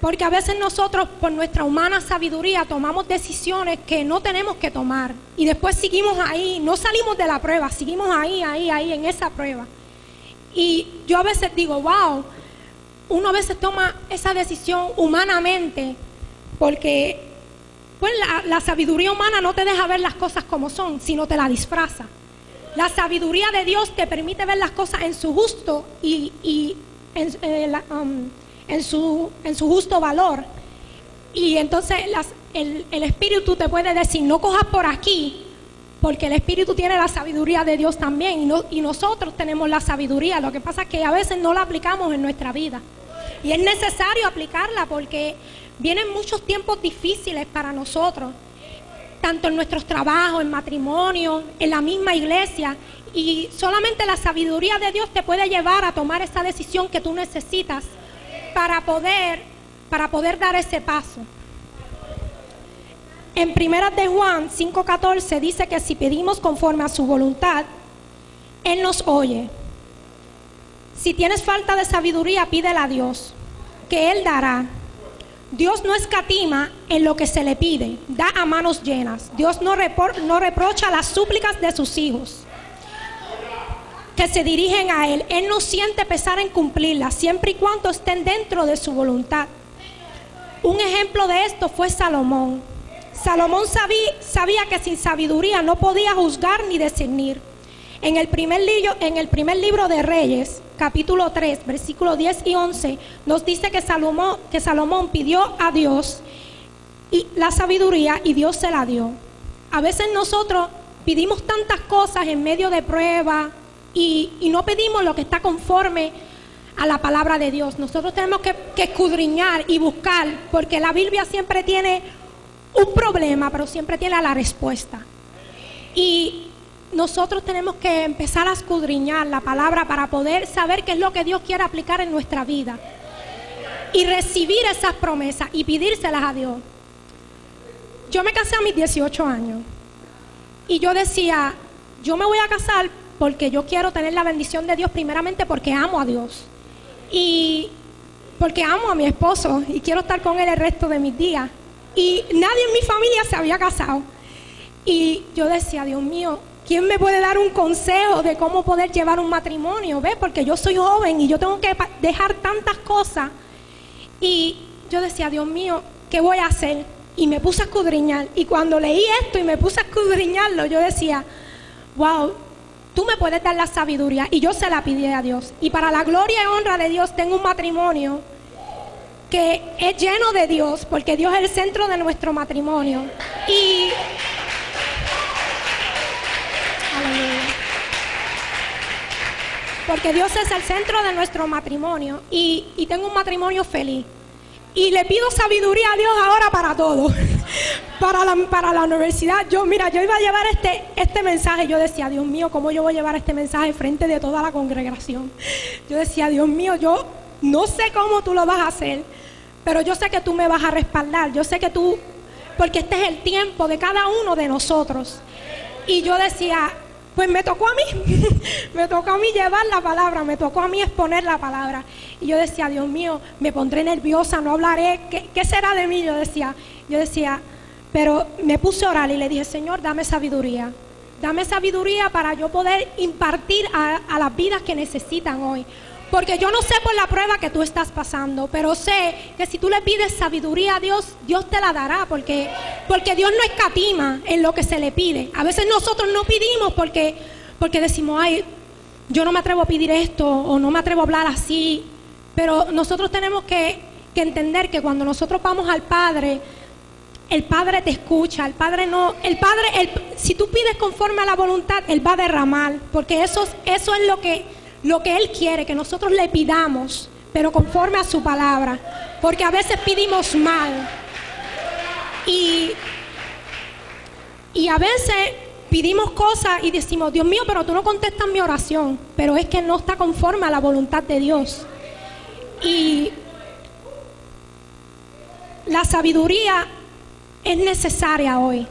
Porque a veces nosotros, por nuestra humana sabiduría, tomamos decisiones que no tenemos que tomar. Y después seguimos ahí, no salimos de la prueba, seguimos ahí, en esa prueba. Y yo a veces digo, wow, uno a veces toma esa decisión humanamente, porque pues la sabiduría humana no te deja ver las cosas como son, sino te la disfraza. La sabiduría de Dios te permite ver las cosas en su justo y en su justo valor. Y entonces el Espíritu te puede decir, no cojas por aquí, porque el Espíritu tiene la sabiduría de Dios también, y nosotros tenemos la sabiduría. Lo que pasa es que a veces no la aplicamos en nuestra vida, y es necesario aplicarla porque vienen muchos tiempos difíciles para nosotros, tanto en nuestros trabajos, en matrimonio, en la misma iglesia, y solamente la sabiduría de Dios te puede llevar a tomar esa decisión que tú necesitas para poder dar ese paso. En 1 de Juan 5:14 dice que si pedimos conforme a su voluntad, Él nos oye. Si tienes falta de sabiduría, pídela a Dios, que Él dará. Dios no escatima en lo que se le pide, da a manos llenas. Dios no reprocha las súplicas de sus hijos que se dirigen a Él. Él no siente pesar en cumplirlas, siempre y cuando estén dentro de su voluntad. Un ejemplo de esto fue Salomón. Salomón sabía que sin sabiduría no podía juzgar ni discernir. En el primer libro de Reyes, capítulo 3, versículos 10 y 11, nos dice que Salomón pidió a Dios la sabiduría y Dios se la dio. A veces nosotros pedimos tantas cosas en medio de pruebas y no pedimos lo que está conforme a la palabra de Dios. Nosotros tenemos que escudriñar y buscar, porque la Biblia siempre tiene un problema, pero siempre tiene la respuesta. Y nosotros tenemos que empezar a escudriñar la palabra para poder saber qué es lo que Dios quiere aplicar en nuestra vida y recibir esas promesas y pedírselas a Dios. Yo me casé a mis 18 años y yo decía, yo me voy a casar porque yo quiero tener la bendición de Dios, primeramente porque amo a Dios y porque amo a mi esposo y quiero estar con él el resto de mis días. Y nadie en mi familia se había casado. Y yo decía, Dios mío, ¿quién me puede dar un consejo de cómo poder llevar un matrimonio? ¿Ves? Porque yo soy joven y yo tengo que dejar tantas cosas. Y yo decía, Dios mío, ¿qué voy a hacer? Y me puse a escudriñar. Y cuando leí esto y me puse a escudriñarlo, yo decía, wow, tú me puedes dar la sabiduría. Y yo se la pedí a Dios. Y para la gloria y honra de Dios, tengo un matrimonio que es lleno de Dios, porque Dios es el centro de nuestro matrimonio. Y aleluya. Porque Dios es el centro de nuestro matrimonio y tengo un matrimonio feliz. Y le pido sabiduría a Dios ahora para todo. para la universidad. Yo iba a llevar este mensaje. Yo decía, Dios mío, ¿cómo yo voy a llevar este mensaje frente de toda la congregación? Yo decía, Dios mío, yo no sé cómo tú lo vas a hacer, pero yo sé que tú me vas a respaldar. Yo sé que tú, porque este es el tiempo de cada uno de nosotros. Y yo decía, pues me tocó a mí, me tocó a mí llevar la palabra, me tocó a mí exponer la palabra. Y yo decía, Dios mío, me pondré nerviosa, no hablaré, ¿qué será de mí? Yo decía, pero me puse a orar y le dije, Señor, dame sabiduría para yo poder impartir a las vidas que necesitan hoy. Porque yo no sé por la prueba que tú estás pasando, pero sé que si tú le pides sabiduría a Dios, Dios te la dará, porque Dios no escatima en lo que se le pide. A veces nosotros no pedimos porque decimos, ay, yo no me atrevo a pedir esto, o no me atrevo a hablar así. Pero nosotros tenemos que entender que cuando nosotros vamos al Padre, el Padre te escucha. Si tú pides conforme a la voluntad, Él va a derramar, porque eso es lo que Él quiere, que nosotros le pidamos, pero conforme a su palabra, porque a veces pedimos mal y a veces pedimos cosas y decimos, Dios mío, pero tú no contestas mi oración, pero es que no está conforme a la voluntad de Dios. Y la sabiduría es necesaria hoy,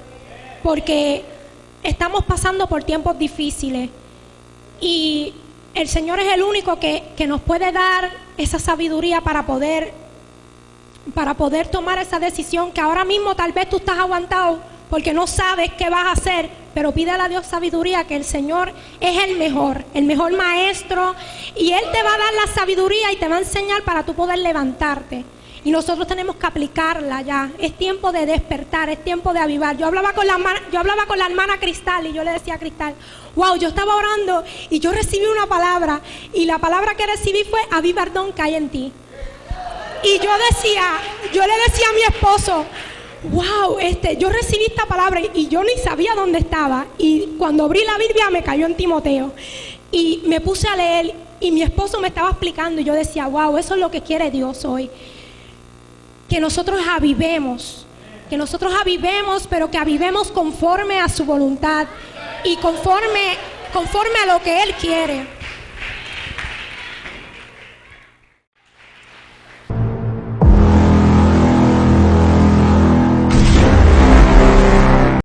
porque estamos pasando por tiempos difíciles y el Señor es el único que nos puede dar esa sabiduría para poder para poder tomar esa decisión que ahora mismo tal vez tú estás aguantado porque no sabes qué vas a hacer, pero pídele a Dios sabiduría, que el Señor es el mejor maestro, y Él te va a dar la sabiduría y te va a enseñar para tú poder levantarte. Y nosotros tenemos que aplicarla ya. Es tiempo de despertar, es tiempo de avivar. Yo hablaba con la hermana Cristal y yo le decía a Cristal, wow, yo estaba orando y yo recibí una palabra, y la palabra que recibí fue: aviva el don que hay en ti. Y yo le decía a mi esposo, wow, yo recibí esta palabra y yo ni sabía dónde estaba. Y cuando abrí la Biblia me cayó en Timoteo y me puse a leer, y mi esposo me estaba explicando y yo decía, wow, eso es lo que quiere Dios hoy. Que nosotros avivemos, pero que avivemos conforme a su voluntad y conforme a lo que Él quiere.